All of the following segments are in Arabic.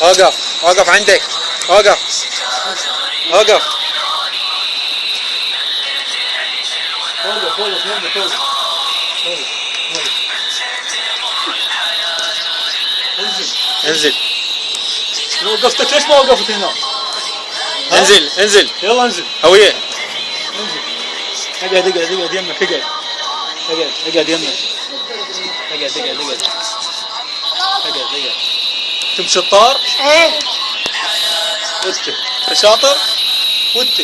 وقف وقف عندك، وقف وقف. انزل. وقفتك ليش ما وقفت هنا؟ انزل انزل. يلا انزل. هويه. انزل. اقعد اقعد اقعد يمك، اقعد اقعد اقعد يمك، اقعد اقعد اقعد اقعد اقعد. انت شطار؟ ايه. انت شاطر؟ وانت؟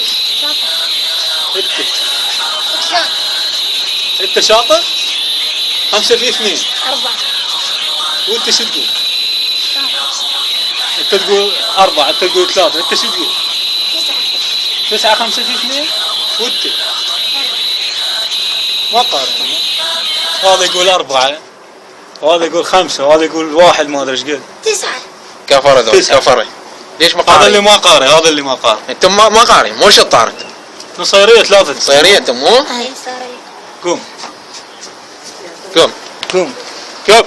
انت شاطر؟ 5 في 2. 4. وانت شو تقول؟ انت تقول 4، انت تقول 3، انت شو تقول؟ 9. 5 في 2. وانت؟ ما قارن. هذا يقول 4 وهذا يقول 5 وهذا يقول 1 ما ادري ايش قد. 9. كفر ذول 9. كفر. ليش ما هذا قاري؟ اللي ما قاري، هذا اللي ما قاري. انت ما قاري، مو شطار انت. نصيرية 3. صيرية انت مو؟ هاي صاري. قوم قوم قوم قوم.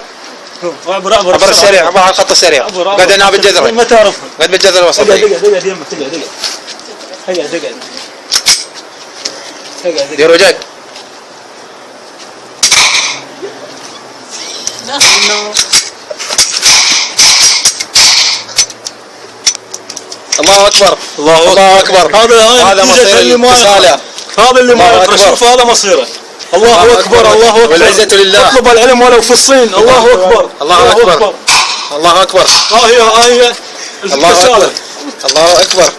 قوم. عبر عبر السريع، عبر على الخط السريع. بعد انا بالجذر. ما تعرفها. بعد بالجذر الوسطي. اقعد اقعد اقعد يمك، اقعد اقعد اقعد اقعد اقعد. دير وجهك. الله اكبر. الله اكبر. هذا مصير الاتصال. هذا اللي ما يقرا. شوف هذا مصيره. الله اكبر. الله اكبر. والعزة لله. اطلب العلم ولو في الصين. الله اكبر. الله اكبر. الله اكبر. ها هي الله اكبر. الله اكبر.